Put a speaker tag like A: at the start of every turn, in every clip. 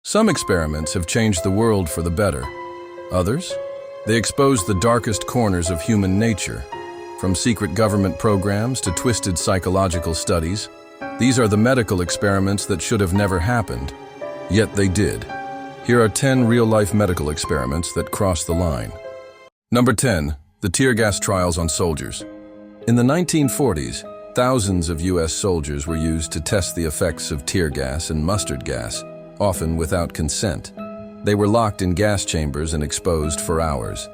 A: Some experiments have changed the world for the better. Others? They expose the darkest corners of human nature. From secret government programs to twisted psychological studies, these are the medical experiments that should have never happened. Yet they did. Here are 10 real-life medical experiments that crossed the line. Number 10. The tear gas trials on soldiers. In the 1940s, thousands of U.S. soldiers were used to test the effects of tear gas and mustard gas, often without consent. They were locked in gas chambers and exposed for hours.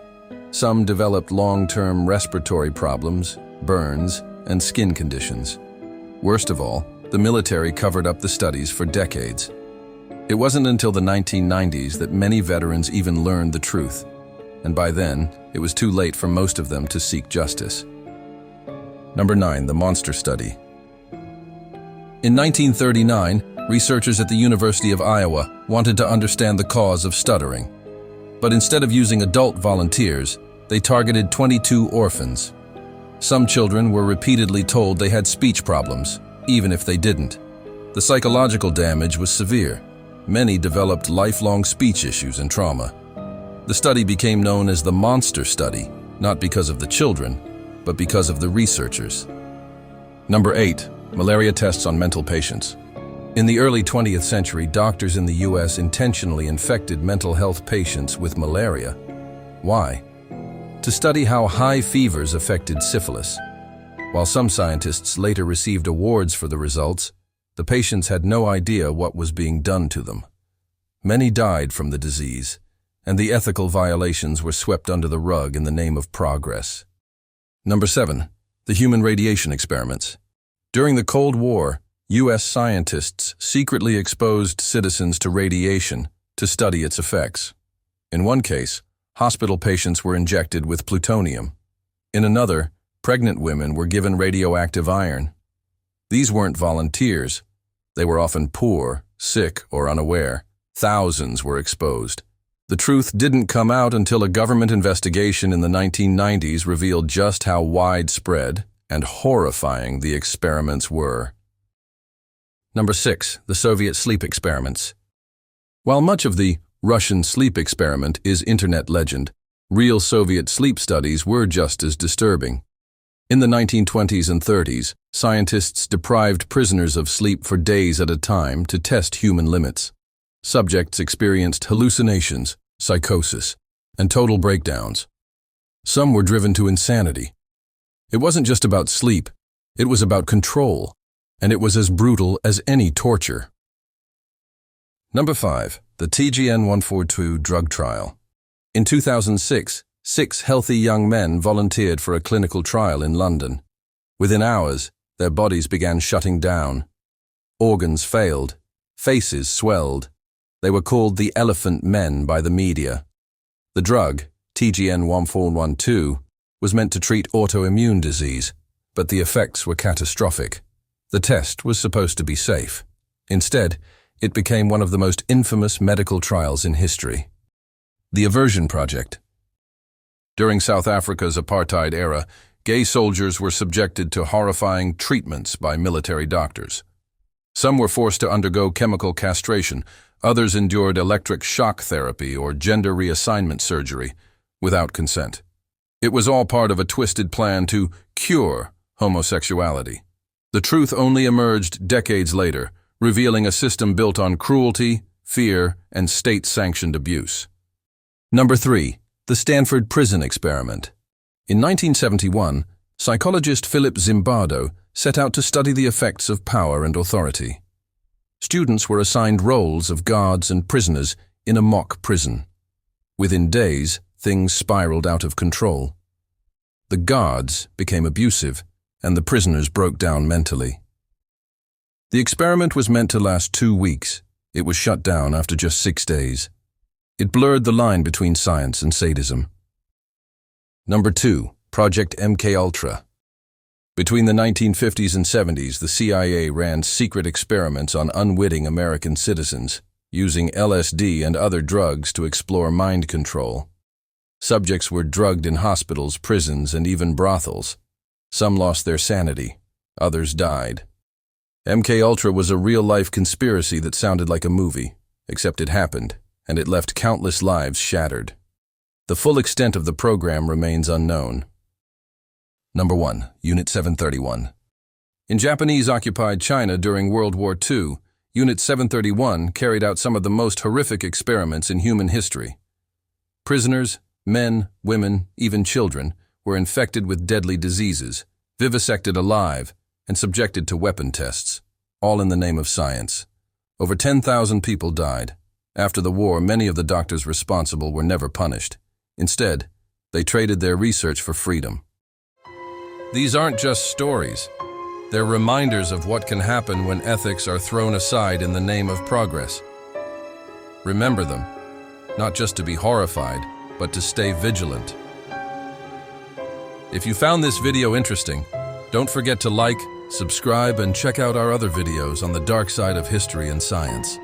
A: Some developed long-term respiratory problems, burns, and skin conditions. Worst of all, the military covered up the studies for decades. It wasn't until the 1990s that many veterans even learned the truth, and by then, it was too late for most of them to seek justice. Number 9. The Monster Study. In 1939, researchers at the University of Iowa wanted to understand the cause of stuttering. But instead of using adult volunteers, they targeted 22 orphans. Some children were repeatedly told they had speech problems, even if they didn't. The psychological damage was severe. Many developed lifelong speech issues and trauma. The study became known as the Monster Study, not because of the children, but because of the researchers. Number 8. Malaria tests on mental patients. In the early 20th century, doctors in the U.S. intentionally infected mental health patients with malaria. Why? To study how high fevers affected syphilis. While some scientists later received awards for the results, the patients had no idea what was being done to them. Many died from the disease, and the ethical violations were swept under the rug in the name of progress. Number 7. The human radiation experiments. During the Cold War, U.S. scientists secretly exposed citizens to radiation to study its effects. In one case, hospital patients were injected with plutonium. In another, pregnant women were given radioactive iron. These weren't volunteers. They were often poor, sick, or unaware. Thousands were exposed. The truth didn't come out until a government investigation in the 1990s revealed just how widespread and horrifying the experiments were. Number 6. The Soviet sleep experiments. While much of the Russian sleep experiment is internet legend, real Soviet sleep studies were just as disturbing. In the 1920s and 30s, scientists deprived prisoners of sleep for days at a time to test human limits. Subjects experienced hallucinations, psychosis, and total breakdowns. Some were driven to insanity. It wasn't just about sleep, it was about control, and it was as brutal as any torture. Number 5. The TGN-142 drug trial. In 2006, 6 healthy young men volunteered for a clinical trial in London. Within hours, their bodies began shutting down. Organs failed, faces swelled. They were called the Elephant Men by the media. The drug, TGN-1412, was meant to treat autoimmune disease, but the effects were catastrophic. The test was supposed to be safe. Instead, it became one of the most infamous medical trials in history. The Aversion Project. During South Africa's apartheid era, gay soldiers were subjected to horrifying treatments by military doctors. Some were forced to undergo chemical castration, others endured electric shock therapy or gender reassignment surgery without consent. It was all part of a twisted plan to cure homosexuality. The truth only emerged decades later, revealing a system built on cruelty, fear, and state-sanctioned abuse. Number 3. The Stanford Prison Experiment. In 1971, psychologist Philip Zimbardo set out to study the effects of power and authority. Students were assigned roles of guards and prisoners in a mock prison. Within days, things spiraled out of control. The guards became abusive, and the prisoners broke down mentally. The experiment was meant to last 2 weeks. It was shut down after just 6 days. It blurred the line between science and sadism. Number 2. Project MKUltra. Between the 1950s and 70s, the CIA ran secret experiments on unwitting American citizens, using LSD and other drugs to explore mind control. Subjects were drugged in hospitals, prisons, and even brothels. Some lost their sanity. Others died. MKUltra was a real-life conspiracy that sounded like a movie, Except it happened, and it left countless lives shattered. The full extent of the program remains unknown. Number 1. Unit 731. In Japanese-occupied China during World War II, Unit 731 carried out some of the most horrific experiments in human history. Prisoners, men, women, even children, were infected with deadly diseases, vivisected alive, and subjected to weapon tests, all in the name of science. Over 10,000 people died. After the war, many of the doctors responsible were never punished. Instead, they traded their research for freedom. These aren't just stories. They're reminders of what can happen when ethics are thrown aside in the name of progress. Remember them, not just to be horrified, but to stay vigilant. If you found this video interesting, don't forget to like, subscribe, and check out our other videos on the dark side of history and science.